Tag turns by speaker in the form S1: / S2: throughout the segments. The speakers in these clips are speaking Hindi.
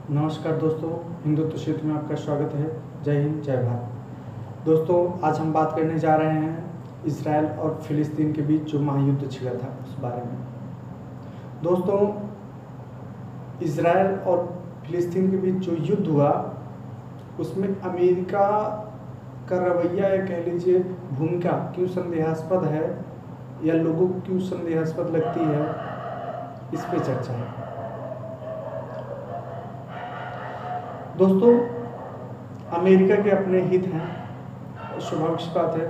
S1: नमस्कार दोस्तों, हिंदुत्व क्षेत्र में आपका स्वागत है। जय हिंद, जय भारत। दोस्तों, आज हम बात करने जा रहे हैं इजराइल और फिलिस्तीन के बीच जो महायुद्ध छिड़ा था उस बारे में। दोस्तों, इजराइल और फिलिस्तीन के बीच जो युद्ध हुआ उसमें अमेरिका का रवैया या कह लीजिए भूमिका क्यों संदेहास्पद है या लोगों को क्यों संदेहास्पद लगती है, इस पे चर्चा है। दोस्तों, अमेरिका के अपने हित हैं। स्वाभाविक सी बात है,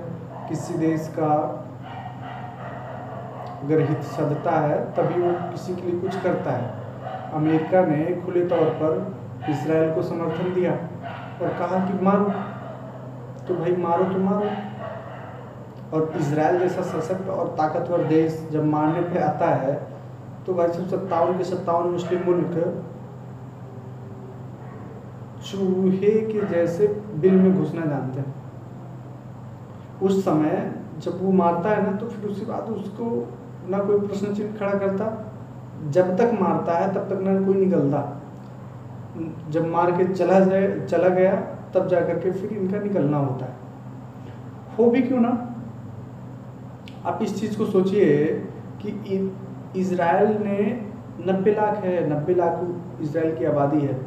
S1: किसी देश का अगर हित सधता है तभी वो किसी के लिए कुछ करता है। अमेरिका ने खुले तौर पर इजराइल को समर्थन दिया और कहा कि मारो, तो भाई मारो तो मारो। और इजराइल जैसा सशक्त और ताकतवर देश जब मारने पे आता है तो भाई सब 57 के 57 मुस्लिम मुल्क चूहे के जैसे बिल में घुसना जानते हैं। उस समय जब वो मारता है ना तो फिर उसके बाद उसको ना कोई प्रश्न चिन्ह खड़ा करता, जब तक मारता है तब तक ना कोई निकलता। जब मार के चला गया तब जाकर के फिर इनका निकलना होता है। हो भी क्यों ना, आप इस चीज़ को सोचिए कि इजराइल ने 90 लाख है, 90 लाख इजराइल की आबादी है,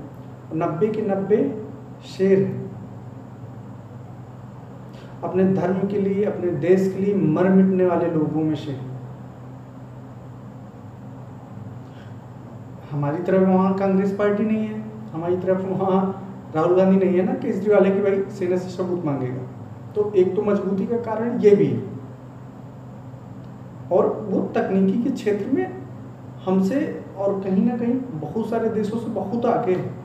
S1: 90 के 90 शेर हैं। अपने धर्म के लिए, अपने देश के लिए मर मिटने वाले लोगों में से। हमारी तरफ वहाँ कांग्रेस पार्टी नहीं है, हमारी तरफ वहाँ राहुल गांधी नहीं है ना केजरीवाल है कि भाई सेना से सबूत मांगेगा। तो एक तो मजबूती का कारण ये भी है, और वो तकनीकी के क्षेत्र में हमसे और कहीं ना कहीं बहुत सारे देशों से बहुत आगे है।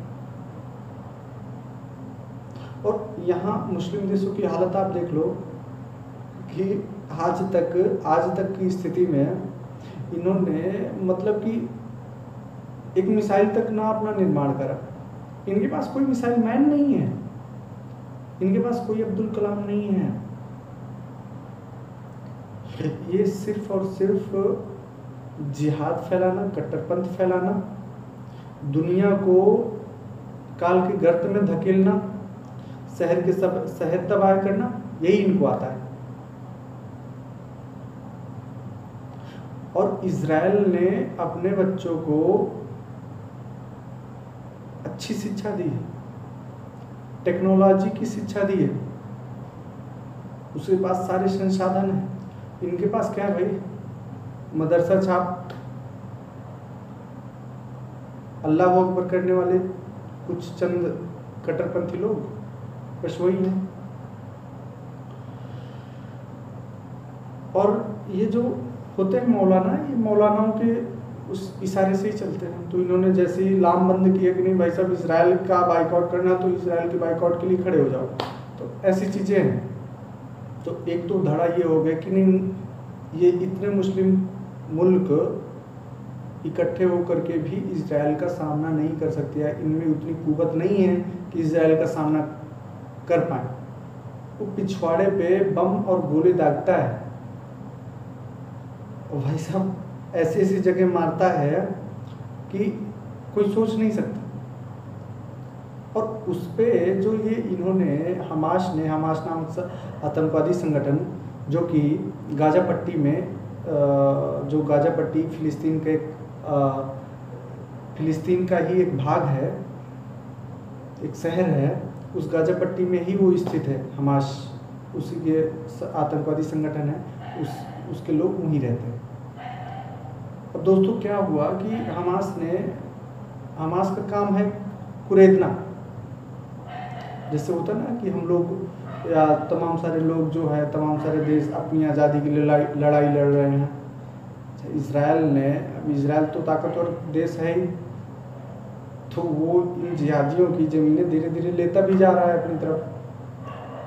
S1: और यहाँ मुस्लिम देशों की हालत आप देख लो कि आज तक की स्थिति में इन्होंने मतलब कि एक मिसाइल तक ना अपना निर्माण करा। इनके पास कोई मिसाइल मैन नहीं है, इनके पास कोई अब्दुल कलाम नहीं है। ये सिर्फ और सिर्फ जिहाद फैलाना, कट्टरपंथ फैलाना, दुनिया को काल के गर्त में धकेलना, शहर के सब शहर तबाह करना, यही इनको आता है। और इजराइल ने अपने बच्चों को अच्छी शिक्षा दी है, टेक्नोलॉजी की शिक्षा दी है, उसके पास सारे संसाधन हैं। इनके पास क्या है भाई, मदरसा छाप, अल्लाह अकबर करने वाले कुछ चंद कट्टरपंथी लोग, बस वही है। और ये जो होते हैं मौलाना, ये मौलानाओं के उस इशारे से ही चलते हैं। तो इन्होंने जैसे ही लाम बंद किया कि नहीं भाई साहब इजराइल का बाइकआउट करना, तो इजराइल के बाइकआउट के लिए खड़े हो जाओ। तो ऐसी चीज़ें हैं। तो एक तो धड़ा ये हो गया कि नहीं, ये इतने मुस्लिम मुल्क इकट्ठे होकर के भी इजराइल का सामना नहीं कर सकते, या इनमें उतनी कुव्वत नहीं है कि इजराइल का सामना कर पाए। वो पिछवाड़े पे बम और गोले दागता है और भाई साहब ऐसी ऐसी जगह मारता है कि कोई सोच नहीं सकता। और उस पे जो ये इन्होंने हमास नाम से आतंकवादी संगठन, जो कि गाजा पट्टी में जो गाजा पट्टी फिलिस्तीन का ही एक भाग है, एक शहर है, उस गाजा पट्टी में ही वो स्थित है। हमास उसी के आतंकवादी संगठन है, उसके लोग वहीं रहते हैं। अब दोस्तों क्या हुआ कि हमास का काम है कुरेदना। जैसे होता ना कि हम लोग या तमाम सारे लोग जो है, तमाम सारे देश अपनी आज़ादी के लिए लड़ाई लड़ रहे हैं। इजराइल तो ताकतवर देश है ही, तो वो इन जिहादियों की ज़मीनें धीरे धीरे लेता भी जा रहा है अपनी तरफ।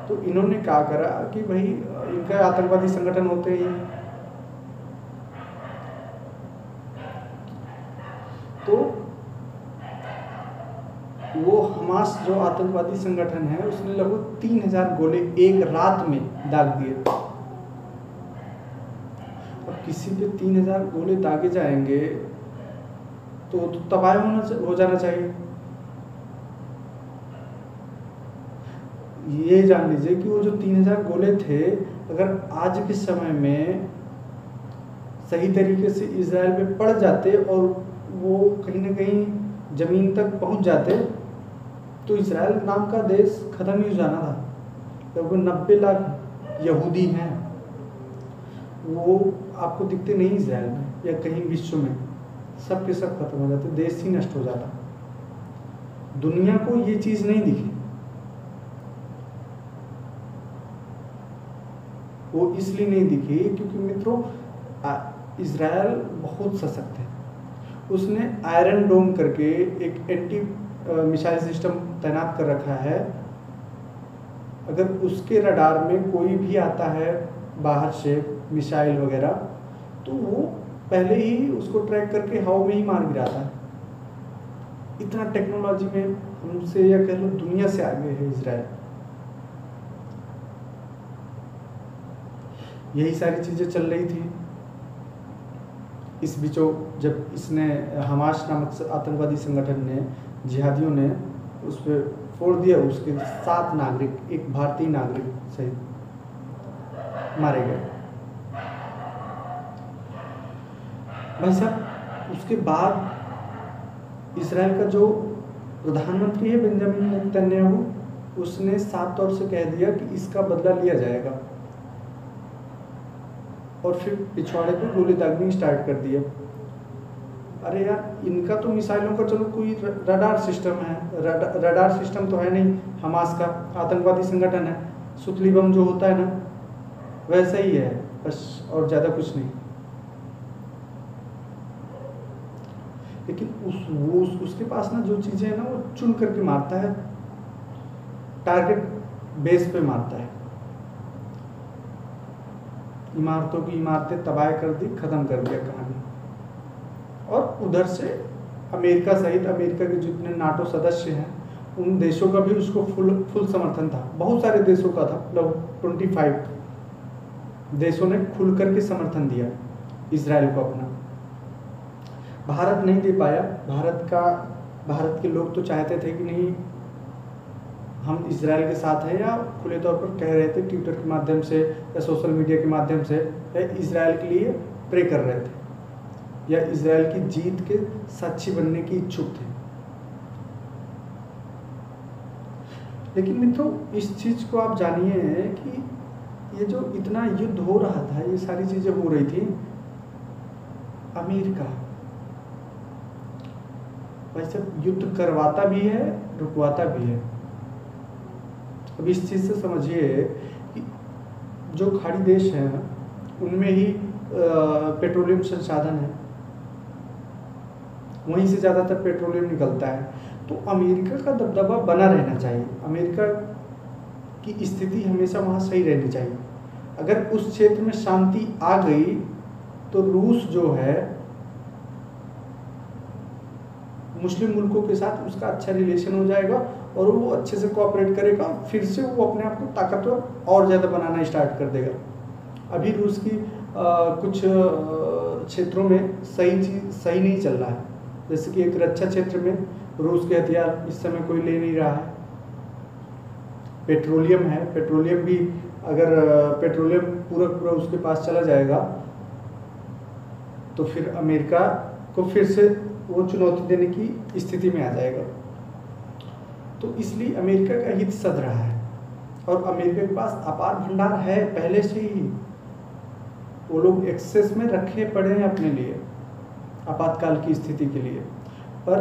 S1: तो इन्होंने क्या करा कि भाई इनका आतंकवादी संगठन होते ही, तो वो हमास जो आतंकवादी संगठन है उसने लगभग 3000 गोले एक रात में दाग दिए। अब किसी पे 3000 गोले दागे जाएंगे तो तबाह हो जाना चाहिए। ये जान लीजिए कि वो जो 3000 गोले थे, अगर आज के समय में सही तरीके से इजराइल पे पड़ जाते और वो कहीं ना कहीं ज़मीन तक पहुंच जाते, तो इजराइल नाम का देश ख़त्म ही हो जाना था। क्योंकि 90 लाख यहूदी हैं, वो आपको दिखते नहीं इजराइल में या कहीं विश्व में, सब के सब खत्म हो जाते, देश ही नष्ट हो जाता। दुनिया को ये चीज़ नहीं दिखी। वो इसलिए नहीं दिखी क्योंकि मित्रों इजराइल बहुत सशक्त है। उसने आयरन डोम करके एक एंटी मिसाइल सिस्टम तैनात कर रखा है। अगर उसके रडार में कोई भी आता है बाहर से मिसाइल वगैरह, तो वो पहले ही उसको ट्रैक करके हवा में ही मार गिराता है। इतना टेक्नोलॉजी में हमसे या कह लो दुनिया से आगे है इजराइल। यही सारी चीज़ें चल रही थी इस बीचों, जब इसने हमास नामक आतंकवादी संगठन ने, जिहादियों ने उस पर फोड़ दिया, उसके 7 नागरिक, एक भारतीय नागरिक सहित मारे गए। भाई साहब, उसके बाद इजराइल का जो प्रधानमंत्री है बेंजामिन नेतन्याहू, उसने साफ तौर से कह दिया कि इसका बदला लिया जाएगा, और फिर पिछवाड़े पे गोली दागनी स्टार्ट कर दिया। अरे यार, इनका तो मिसाइलों का चलो कोई रडार सिस्टम है, रडार सिस्टम तो है नहीं, हमास का आतंकवादी संगठन है, सुतली बम जो होता है ना वैसा ही है बस, और ज़्यादा कुछ नहीं। लेकिन उसके पास ना जो चीज़ें हैं ना, वो चुन करके मारता है, टारगेट बेस पे मारता है। इमारतों की इमारतें तबाह कर दी, ख़त्म कर दिया कहानी। और उधर से अमेरिका सहित अमेरिका के जितने नाटो सदस्य हैं, उन देशों का भी उसको फुल समर्थन था। बहुत सारे देशों का था, मतलब 25 देशों ने खुल करके समर्थन दिया इजराइल को अपना। भारत नहीं दे पाया। भारत के लोग तो चाहते थे कि नहीं, हम इजराइल के साथ हैं, या खुले तौर पर कह रहे थे ट्विटर के माध्यम से या सोशल मीडिया के माध्यम से, या इजराइल के लिए प्रे कर रहे थे, या इजराइल की जीत के साक्षी बनने की इच्छुक थे। लेकिन मित्रों, इस चीज़ को आप जानिए कि ये जो इतना युद्ध हो रहा था, ये सारी चीज़ें हो रही थी, अमेरिका वैसे युद्ध करवाता भी है, रुकवाता भी है। अब इस चीज़ से समझिए कि जो खाड़ी देश हैं, उनमें ही पेट्रोलियम संसाधन है, वहीं से ज़्यादातर पेट्रोलियम निकलता है। तो अमेरिका का दबदबा बना रहना चाहिए, अमेरिका की स्थिति हमेशा वहाँ सही रहनी चाहिए। अगर उस क्षेत्र में शांति आ गई तो रूस जो है मुस्लिम मुल्कों के साथ उसका अच्छा रिलेशन हो जाएगा और वो अच्छे से कोऑपरेट करेगा, फिर से वो अपने आप को ताकतवर और ज़्यादा बनाना स्टार्ट कर देगा। अभी रूस की कुछ क्षेत्रों में सही नहीं चल रहा है। जैसे कि एक रक्षा क्षेत्र में रूस के हथियार इस समय कोई ले नहीं रहा है। पेट्रोलियम है, पेट्रोलियम भी अगर पेट्रोलियम पूरा उसके पास चला जाएगा तो फिर अमेरिका को फिर से वो चुनौती देने की स्थिति में आ जाएगा। तो इसलिए अमेरिका का हित सध रहा है, और अमेरिका के पास अपार भंडार है पहले से ही। वो लोग एक्सेस में रखे पड़े हैं अपने लिए आपातकाल की स्थिति के लिए। पर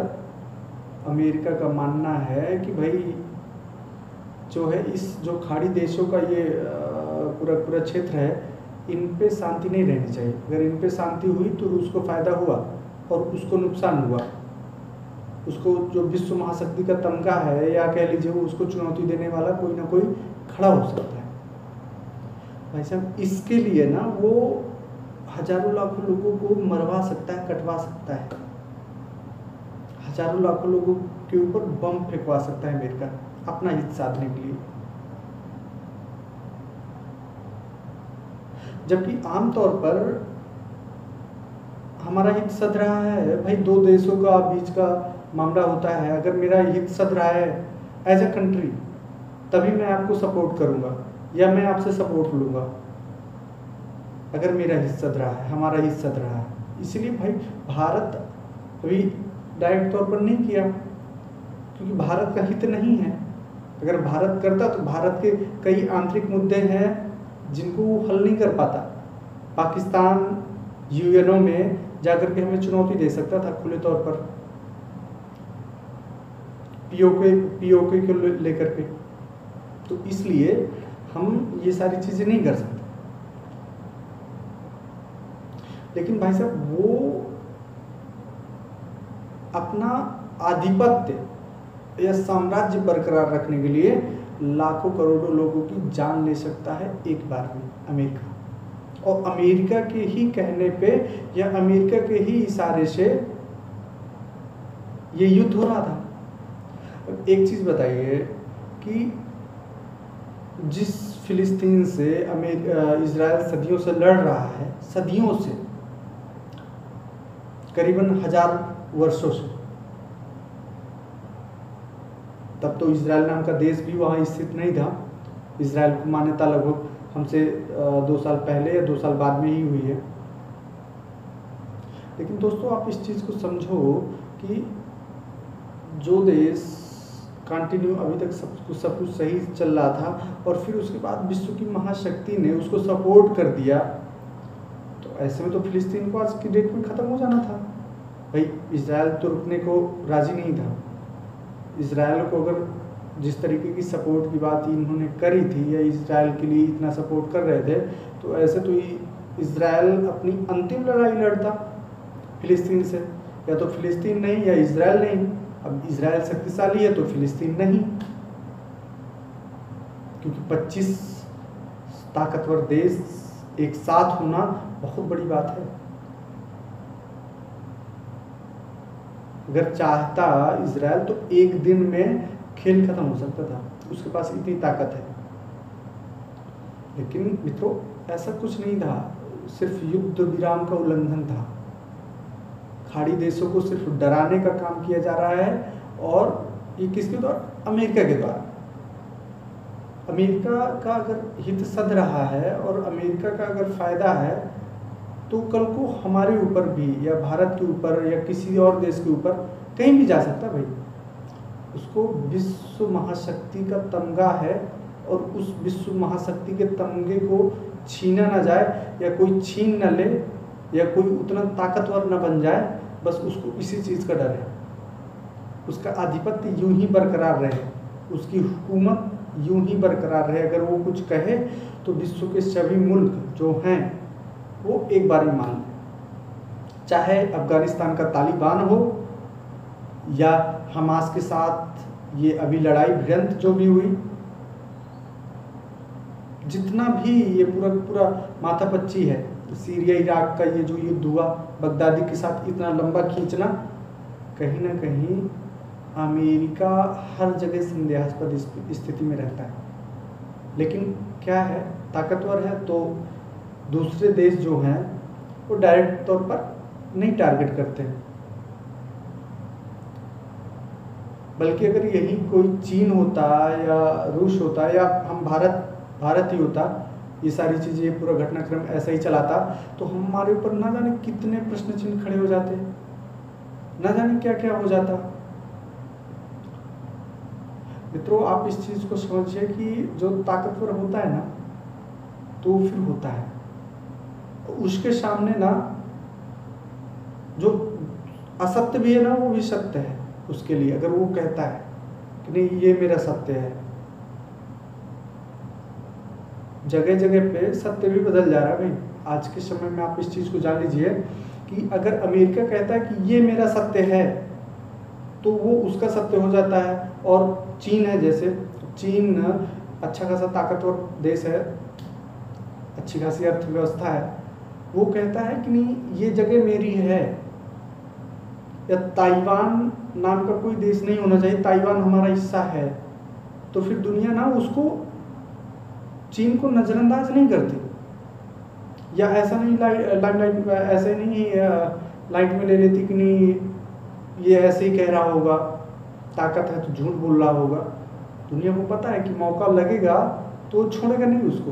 S1: अमेरिका का मानना है कि भाई जो है इस जो खाड़ी देशों का ये पूरा क्षेत्र है, इन पे शांति नहीं रहनी चाहिए। अगर इन पे शांति हुई तो रूस को फ़ायदा हुआ और उसको नुकसान हुआ। उसको जो विश्व महाशक्ति का तमगा है, या कह लीजिए वो उसको चुनौती देने वाला कोई ना कोई खड़ा हो सकता है। भाई साहब, इसके लिए ना वो हजारों लाखों लोगों को मरवा सकता है, कटवा सकता है, हजारों लाखों लोगों के ऊपर बम फेंकवा सकता है अमेरिका अपना हित साधने के लिए। जबकि आमतौर पर हमारा हित सध रहा है, भाई दो देशों का बीच का मामला होता है। अगर मेरा हित सध रहा है एज ए कंट्री, तभी मैं आपको सपोर्ट करूंगा या मैं आपसे सपोर्ट लूंगा, अगर मेरा हिस्सा रहा है, हमारा हिस्सा रहा है। इसलिए भाई भारत अभी डायरेक्ट तौर पर नहीं किया, क्योंकि भारत का हित नहीं है। अगर भारत करता तो भारत के कई आंतरिक मुद्दे हैं जिनको वो हल नहीं कर पाता। पाकिस्तान यूएनओ में जाकर के हमें चुनौती दे सकता था खुले तौर पर, पीओके को लेकर के। तो इसलिए हम ये सारी चीज़ें नहीं कर सकते। लेकिन भाई साहब वो अपना आधिपत्य या साम्राज्य बरकरार रखने के लिए लाखों करोड़ों लोगों की जान ले सकता है एक बार में, अमेरिका। और अमेरिका के ही कहने पे या अमेरिका के ही इशारे से ये युद्ध हो रहा था। एक चीज बताइए कि जिस फिलिस्तीन से इजराइल सदियों से लड़ रहा है, सदियों से, करीबन 1000 वर्षों से, तब तो इजराइल नाम का देश भी वहाँ स्थित नहीं था। इजराइल को मान्यता लगभग हमसे 2 साल पहले या 2 साल बाद में ही हुई है। लेकिन दोस्तों आप इस चीज़ को समझो कि जो देश कंटिन्यू अभी तक सब कुछ सही चल रहा था और फिर उसके बाद विश्व की महाशक्ति ने उसको सपोर्ट कर दिया, तो ऐसे में तो फिलिस्तीन को आज की डेट में ख़त्म हो जाना था। भाई इजराइल तो रुकने को राजी नहीं था। इजराइल को अगर जिस तरीके की सपोर्ट की बात इन्होंने करी थी या इजराइल के लिए इतना सपोर्ट कर रहे थे, तो ऐसे तो इजराइल अपनी अंतिम लड़ाई लड़ता फिलिस्तीन से। या तो फिलिस्तीन नहीं या इजराइल नहीं। अब इजराइल शक्तिशाली है तो फिलिस्तीन नहीं, क्योंकि 25 ताकतवर देश एक साथ होना बहुत बड़ी बात है। अगर चाहता इजराइल तो एक दिन में खेल खत्म हो सकता था, उसके पास इतनी ताकत है। लेकिन मित्रों ऐसा कुछ नहीं था, सिर्फ युद्ध विराम का उल्लंघन था। खाड़ी देशों को सिर्फ डराने का काम किया जा रहा है, और ये किसके द्वारा? अमेरिका के द्वारा। अमेरिका का अगर हित सध रहा है और अमेरिका का अगर फायदा है, तो कल को हमारे ऊपर भी या भारत के ऊपर या किसी और देश के ऊपर कहीं भी जा सकता भाई। उसको विश्व महाशक्ति का तमगा है, और उस विश्व महाशक्ति के तमगे को छीना ना जाए या कोई छीन न ले या कोई उतना ताकतवर न बन जाए, बस उसको इसी चीज़ का डर है। उसका आधिपत्य यूं ही बरकरार रहे, उसकी हुकूमत यूं ही बरकरार रहे। अगर वो कुछ कहे तो विश्व के सभी मुल्क जो हैं वो एक बार में मान लें, चाहे अफगानिस्तान का तालिबान हो या हमास के साथ ये अभी लड़ाई भिड़ंत जो भी हुई, जितना भी ये पूरा माथापच्ची है, सीरिया इराक का ये जो युद्ध हुआ बगदादी के साथ, इतना लंबा खींचना, कहीं ना कहीं अमेरिका हर जगह संदेहास्पद स्थिति में रहता है। लेकिन क्या है, ताकतवर है तो दूसरे देश जो हैं वो डायरेक्ट तौर पर नहीं टारगेट करते हैं, बल्कि अगर यही कोई चीन होता या रूस होता या हम भारत ही होता, ये सारी चीज़ें पूरा घटनाक्रम ऐसा ही चलाता, तो हमारे ऊपर ना जाने कितने प्रश्न चिन्ह खड़े हो जाते, ना जाने क्या क्या हो जाता। मित्रों आप इस चीज़ को समझिए कि जो ताकतवर होता है ना, तो फिर होता है, उसके सामने ना जो असत्य भी है ना, वो भी सत्य है उसके लिए। अगर वो कहता है कि नहीं ये मेरा सत्य है, जगह जगह पे सत्य भी बदल जा रहा है भाई। आज के समय में आप इस चीज़ को जान लीजिए कि अगर अमेरिका कहता है कि ये मेरा सत्य है, तो वो उसका सत्य हो जाता है। और चीन है, जैसे चीन अच्छा खासा ताकतवर देश है, अच्छी खासी अर्थव्यवस्था है, वो कहता है कि नहीं ये जगह मेरी है। या ताइवान नाम का कोई देश नहीं होना चाहिए, ताइवान हमारा हिस्सा है, तो फिर दुनिया ना उसको, चीन को नज़रअंदाज नहीं करती। या ऐसा नहीं लाइट ऐसे नहीं लाइट में ले लेती कि नहीं ये ऐसे ही कह रहा होगा, ताकत है तो झूठ बोल रहा होगा। दुनिया को पता है कि मौका लगेगा तो छोड़ेगा नहीं उसको।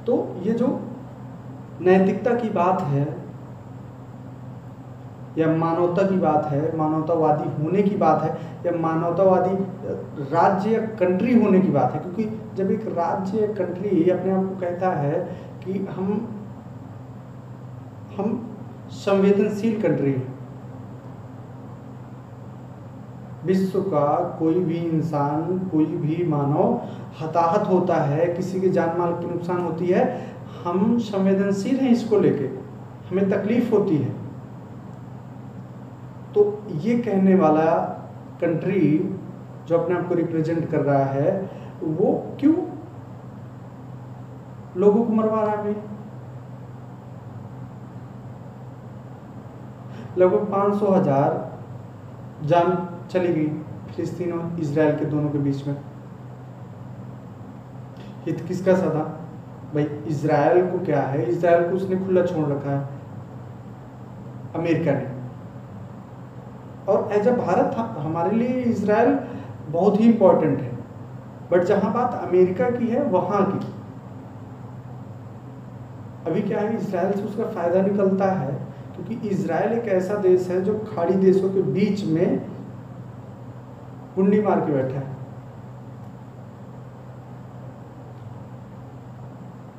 S1: तो ये जो नैतिकता की बात है या मानवता की बात है, मानवतावादी होने की बात है, या मानवतावादी राज्य या कंट्री होने की बात है, क्योंकि जब एक राज्य या कंट्री अपने आप को कहता है कि हम संवेदनशील कंट्री हैं, विश्व का कोई भी इंसान, कोई भी मानव हताहत होता है, किसी के जान माल की नुकसान होती है, हम संवेदनशील हैं इसको लेके, हमें तकलीफ होती है। तो ये कहने वाला कंट्री जो अपने आप को रिप्रेजेंट कर रहा है, वो क्यों लोगों को मरवा रहा है भाई? लगभग 500,000 जान चली गई फिलिस्तीन और इजराइल के दोनों के बीच में। हित किसका सा था भाई? इजराइल को क्या है, इजराइल को उसने खुला छोड़ रखा है अमेरिका ने। और एज अ भारत हमारे लिए इजराइल बहुत ही इंपॉर्टेंट है, बट जहां बात अमेरिका की है वहां की, अभी क्या है, इजराइल से उसका फायदा निकलता है, क्योंकि इजराइल एक ऐसा देश है जो खाड़ी देशों के बीच में कुंडी मार के बैठा है।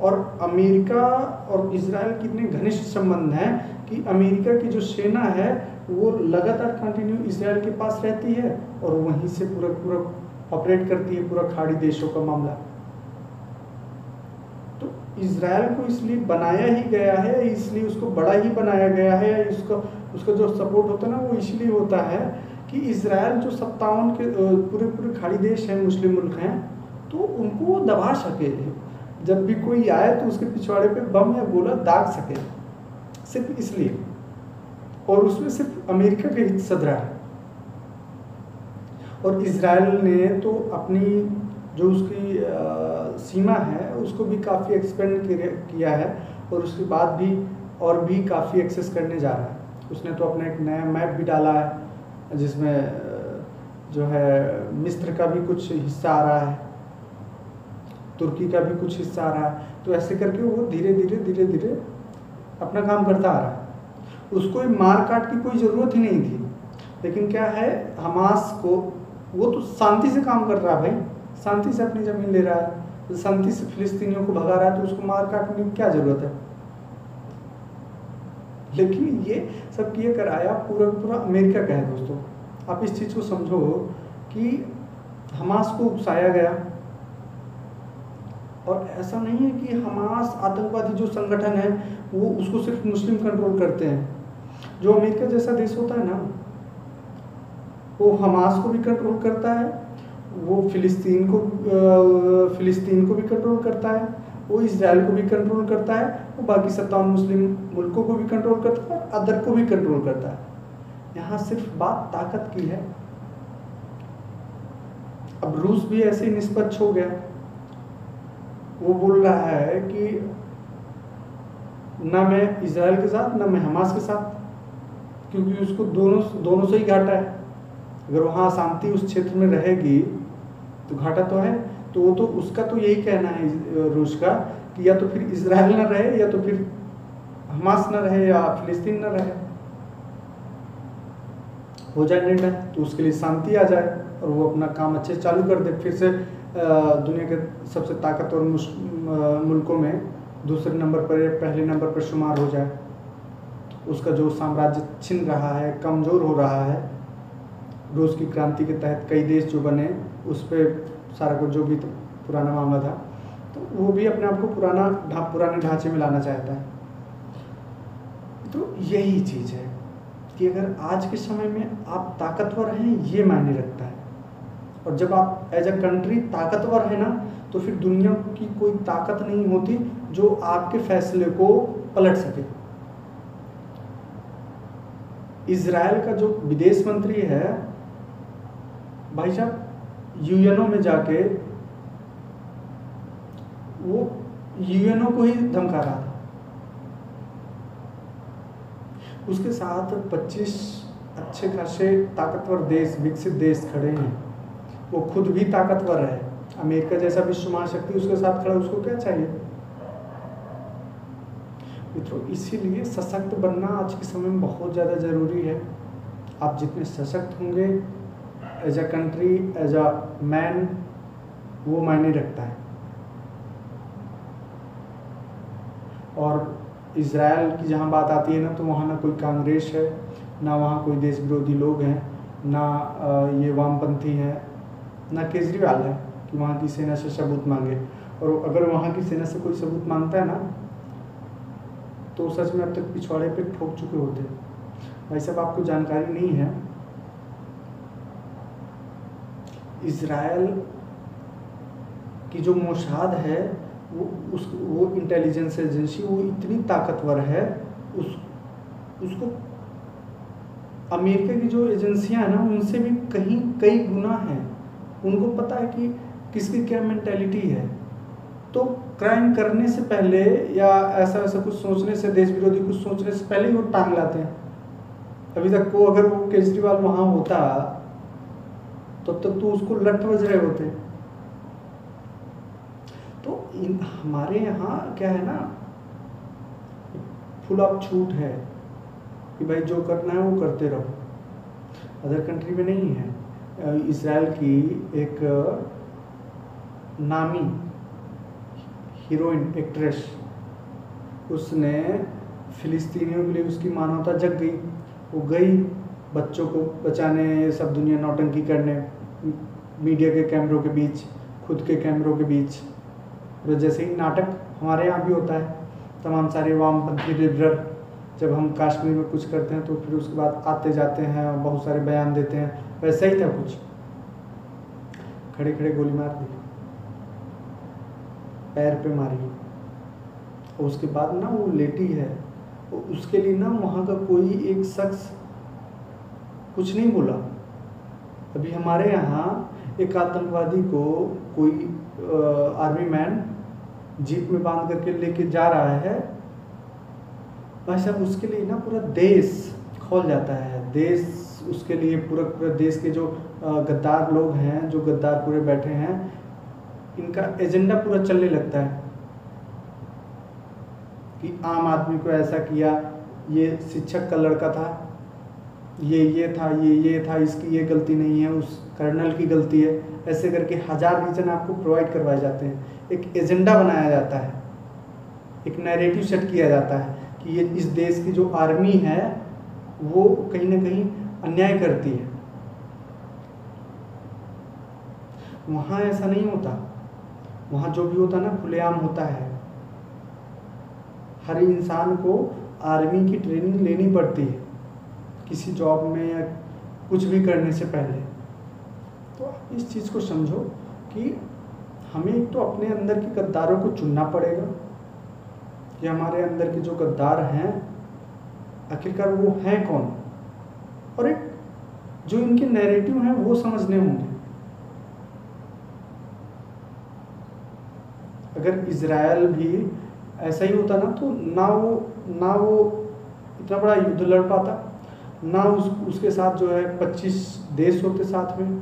S1: और अमेरिका और इजराइल कितने घनिष्ठ संबंध हैं कि अमेरिका की जो सेना है वो लगातार कंटिन्यू इजराइल के पास रहती है और वहीं से पूरा ऑपरेट करती है पूरा खाड़ी देशों का मामला। तो इजराइल को इसलिए बनाया ही गया है, इसलिए उसको बड़ा ही बनाया गया है, उसका जो सपोर्ट होता है ना वो इसलिए होता है कि इजराइल जो 57 के पूरे खाड़ी देश हैं, मुस्लिम मुल्क हैं, तो उनको वो दबा सके, जब भी कोई आए तो उसके पिछवाड़े पे बम या गोला दाग सके, सिर्फ इसलिए। और उसमें सिर्फ अमेरिका का हित सध रहा है। और इजराइल ने तो अपनी जो उसकी सीमा है उसको भी काफ़ी एक्सपेंड किया है, और उसके बाद भी और भी काफ़ी एक्सेस करने जा रहा है। उसने तो अपना एक नया मैप भी डाला है जिसमें जो है मिस्र का भी कुछ हिस्सा आ रहा है, तुर्की का भी कुछ हिस्सा आ रहा है। तो ऐसे करके वो धीरे धीरे अपना काम करता आ रहा है। उसको मार काट की कोई ज़रूरत ही नहीं थी, लेकिन क्या है, हमास को वो तो शांति से काम कर रहा है भाई, शांति से अपनी ज़मीन ले रहा है, शांति से फिलिस्तीनियों को भगा रहा है, तो उसको मार काटने की क्या ज़रूरत है? लेकिन ये सब किए कराया पूरा अमेरिका का है। दोस्तों आप इस चीज़ को समझो कि हमास को उकसाया गया, और ऐसा नहीं है कि हमास आतंकवादी जो संगठन है वो उसको सिर्फ मुस्लिम कंट्रोल करते हैं। जो अमेरिका जैसा देश होता है ना, वो हमास को भी कंट्रोल करता है, वो फिलिस्तीन को भी कंट्रोल करता है, वो इजराइल को भी कंट्रोल करता है, वो बाकी 57 मुस्लिम मुल्कों को भी कंट्रोल करता है, और अदर को भी कंट्रोल करता है। यहाँ सिर्फ बात ताकत की है। अब रूस भी ऐसे ही निष्पक्ष हो गया, वो बोल रहा है कि ना मैं इजराइल के साथ ना मैं हमास के साथ, क्योंकि उसको दोनों से ही घाटा है। अगर वहाँ शांति उस क्षेत्र में रहेगी तो घाटा तो है। तो वो तो उसका तो यही कहना है रूस का कि या तो फिर इजराइल ना रहे, या तो फिर हमास ना रहे, या फिलिस्तीन ना रहे, हो जाए निर्णय, तो उसके लिए शांति आ जाए और वो अपना काम अच्छे से चालू कर दे, फिर से दुनिया के सबसे ताकतवर मुल्कों में दूसरे नंबर पर या पहले नंबर पर शुमार हो जाए। उसका जो साम्राज्य छिन रहा है, कमज़ोर हो रहा है, रूस की क्रांति के तहत कई देश जो बने उस पर सारा कुछ जो भी पुराना मामला था, तो वो भी अपने आप को पुराने ढांचे में लाना चाहता है। तो यही चीज़ है कि अगर आज के समय में आप ताकतवर हैं, ये मायने रखता है। और जब आप एज अ कंट्री ताकतवर है ना, तो फिर दुनिया की कोई ताकत नहीं होती जो आपके फैसले को पलट सके। इजराइल का जो विदेश मंत्री है भाई साहब, यूएनओ में जाके वो यूएनओ को ही धमका रहा था। उसके साथ 25 अच्छे खासे ताकतवर देश, विकसित देश खड़े हैं, वो खुद भी ताकतवर है, अमेरिका जैसा विश्व महाशक्ति उसके साथ खड़ा, उसको क्या चाहिए? मित्रों, इसीलिए सशक्त बनना आज के समय में बहुत ज़्यादा ज़रूरी है। आप जितने सशक्त होंगे as a country, as a man, वो मायने रखता है। और इज़राइल की जहाँ बात आती है ना, तो वहाँ ना कोई कांग्रेस है, ना वहाँ कोई देश विरोधी लोग हैं, ना ये वामपंथी हैं, ना केजरीवाल है कि वहाँ की सेना से सबूत मांगे। और अगर वहाँ की सेना से कोई सबूत मांगता है ना, तो सच में अब तक पिछवाड़े पे ठोक चुके होते। भाई साहब, आपको जानकारी नहीं है, इज़राइल की जो मोसाद है, वो इंटेलिजेंस एजेंसी, वो इतनी ताकतवर है, उसको अमेरिका की जो एजेंसियां हैं ना, उनसे भी कई गुना है। उनको पता है कि किसकी क्या मेंटेलिटी है, तो क्राइम करने से पहले या ऐसा कुछ सोचने से, देश विरोधी कुछ सोचने से पहले ही वो टांग लाते हैं। अभी तक को अगर वो केजरीवाल वहाँ होता तब तक तो उसको लठ बज रहे होते। तो हमारे यहाँ क्या है ना, फुल ऑफ छूट है कि भाई जो करना है वो करते रहो। अदर कंट्री में नहीं है। इज़राइल की एक नामी हीरोइन, एक्ट्रेस, उसने फिलिस्तीनियों के लिए उसकी मानवता जग गई। वो गई बच्चों को बचाने, सब दुनिया नौटंकी करने, मीडिया के कैमरों के बीच, खुद के कैमरों के बीच। तो जैसे ही नाटक हमारे यहाँ भी होता है, तमाम सारे वामपंथी लिबरल जब हम कश्मीर में कुछ करते हैं तो फिर उसके बाद आते जाते हैं और बहुत सारे बयान देते हैं, वैसा ही था कुछ। खड़े खड़े गोली मार दी, पैर पे मारी, और उसके बाद ना वो लेटी है, उसके लिए ना वहाँ का कोई एक शख्स कुछ नहीं बोला। अभी हमारे यहाँ एक आतंकवादी को कोई आर्मी मैन जीप में बांध करके लेके जा रहा है, भाई साहब, उसके लिए ना पूरा देश खौल जाता है। देश उसके लिए पूरा देश के जो गद्दार लोग हैं, जो गद्दार पूरे बैठे हैं, इनका एजेंडा पूरा चलने लगता है कि आम आदमी को ऐसा किया, ये शिक्षक का लड़का था, ये था, ये था, इसकी ये गलती नहीं है, उस कर्नल की गलती है। ऐसे करके 1000 रीजन आपको प्रोवाइड करवाए जाते हैं। एक एजेंडा बनाया जाता है, एक नैरेटिव सेट किया जाता है कि ये इस देश की जो आर्मी है वो कहीं ना कहीं अन्याय करती है। वहाँ ऐसा नहीं होता। वहाँ जो भी होता ना खुलेआम होता है। हर इंसान को आर्मी की ट्रेनिंग लेनी पड़ती है किसी जॉब में या कुछ भी करने से पहले। तो आप इस चीज़ को समझो कि हमें एक तो अपने अंदर के गद्दारों को चुनना पड़ेगा कि हमारे अंदर के जो गद्दार हैं आखिरकार वो हैं कौन, और एक जो इनके नैरेटिव हैं वो समझने होंगे। अगर इज़राइल भी ऐसा ही होता ना, तो ना वो इतना बड़ा युद्ध लड़ पाता, ना उसके साथ जो है 25 देश होते साथ में।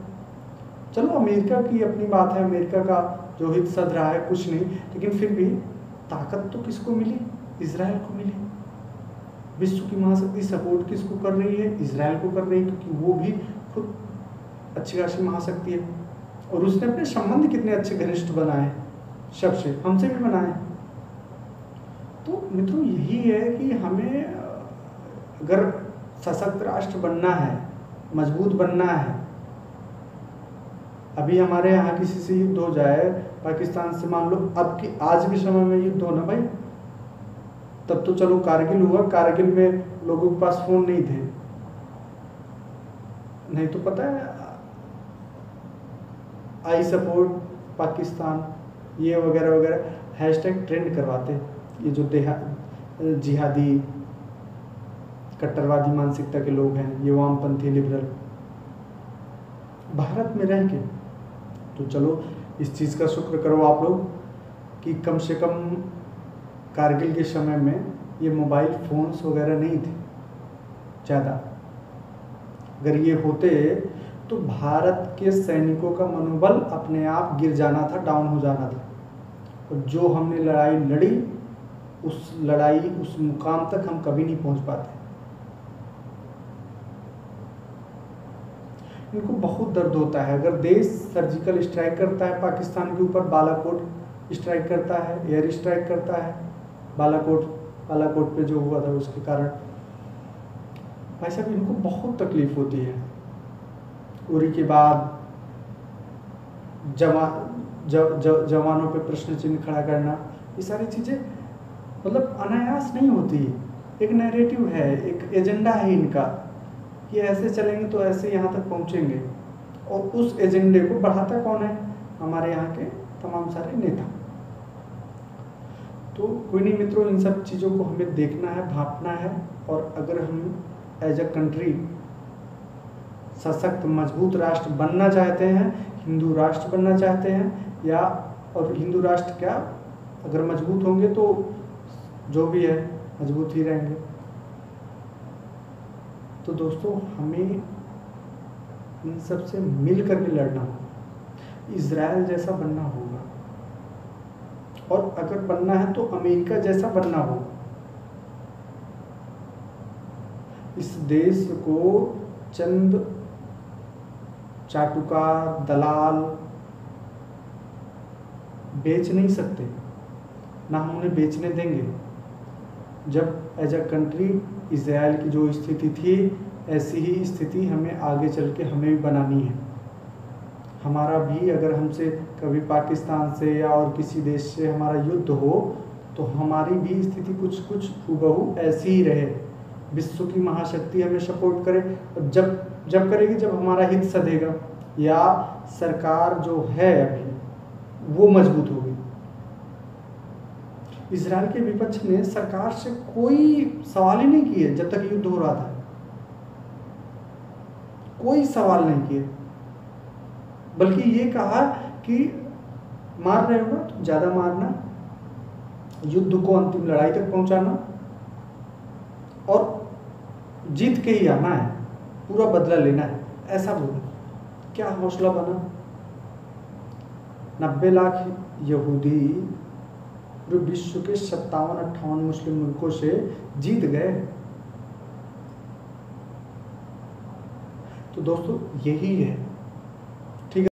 S1: चलो अमेरिका की अपनी बात है, अमेरिका का जो हित सध रहा है कुछ नहीं, लेकिन फिर भी ताकत तो किसको मिली? इज़राइल को मिली। विश्व की महाशक्ति सपोर्ट किसको कर रही है? इज़राइल को कर रही है, क्योंकि वो भी खुद अच्छी खासी महाशक्ति है और उसने अपने संबंध कितने अच्छे घनिष्ठ बनाए सबसे, हमसे भी बनाए। तो मित्रों यही है कि हमें अगर सशक्त राष्ट्र बनना है, मजबूत बनना है, अभी हमारे यहाँ किसी से युद्ध हो जाए पाकिस्तान से, मान लो अब की आज के समय में युद्ध हो ना भाई, तब तो चलो कारगिल हुआ, कारगिल में लोगों के पास फोन नहीं थे, नहीं तो पता है आई सपोर्ट पाकिस्तान ये वगैरह वगैरह हैशटैग ट्रेंड करवाते। ये जो जिहादी कट्टरवादी मानसिकता के लोग हैं, ये वामपंथी लिबरल, भारत में रह के तो चलो इस चीज़ का शुक्र करो आप लोग कि कम से कम कारगिल के समय में ये मोबाइल फ़ोन्स वगैरह नहीं थे ज़्यादा, अगर ये होते तो भारत के सैनिकों का मनोबल अपने आप गिर जाना था, डाउन हो जाना था। और जो हमने लड़ाई लड़ी, उस लड़ाई, उस मुकाम तक हम कभी नहीं पहुंच पाते। इनको बहुत दर्द होता है। अगर देश सर्जिकल स्ट्राइक करता है पाकिस्तान के ऊपर, बालाकोट स्ट्राइक करता है, एयर स्ट्राइक करता है, बालाकोट पे जो हुआ था उसके कारण, भाई साहब इनको बहुत तकलीफ होती है। उरी के बाद जवानों पे प्रश्न चिन्ह खड़ा करना, ये सारी चीज़ें मतलब अनायास नहीं होती। एक नैरेटिव है, एक एजेंडा है इनका कि ऐसे चलेंगे तो ऐसे यहाँ तक पहुँचेंगे। और उस एजेंडे को बढ़ाता कौन है? हमारे यहाँ के तमाम सारे नेता। तो कोई नहीं मित्रों, इन सब चीज़ों को हमें देखना है, भांपना है। और अगर हम एज अ कंट्री सशक्त मजबूत राष्ट्र बनना चाहते हैं, हिंदू राष्ट्र बनना चाहते हैं, या और हिंदू राष्ट्र क्या, अगर मजबूत होंगे तो जो भी है मजबूत ही रहेंगे। तो दोस्तों हमें इन सब से मिल करके लड़ना होगा, इजराइल जैसा बनना होगा, और अगर बनना है तो अमेरिका जैसा बनना होगा। इस देश को चंद चाटुकार दलाल बेच नहीं सकते, ना हम उन्हें बेचने देंगे। जब एज अ कंट्री इजराइल की जो स्थिति थी, ऐसी ही स्थिति हमें आगे चल के हमें भी बनानी है। हमारा भी अगर हमसे कभी पाकिस्तान से या और किसी देश से हमारा युद्ध हो, तो हमारी भी स्थिति कुछ कुछ हुबहू ऐसी ही रहे। विश्व की महाशक्ति हमें सपोर्ट करे, और जब करेगी जब हमारा हित सधेगा, या सरकार जो है अभी वो मजबूत होगी। इजराइल के विपक्ष ने सरकार से कोई सवाल ही नहीं किए जब तक युद्ध हो रहा था, कोई सवाल नहीं किए, बल्कि ये कहा कि मार रहे हो तो ज्यादा मारना, युद्ध को अंतिम लड़ाई तक पहुंचाना, और जीत के ही आना है, पूरा बदला लेना है, ऐसा बोला। क्या हौसला बना? 90 लाख यहूदी जो विश्व के 57-58 मुस्लिम मुल्कों से जीत गए। तो दोस्तों यही है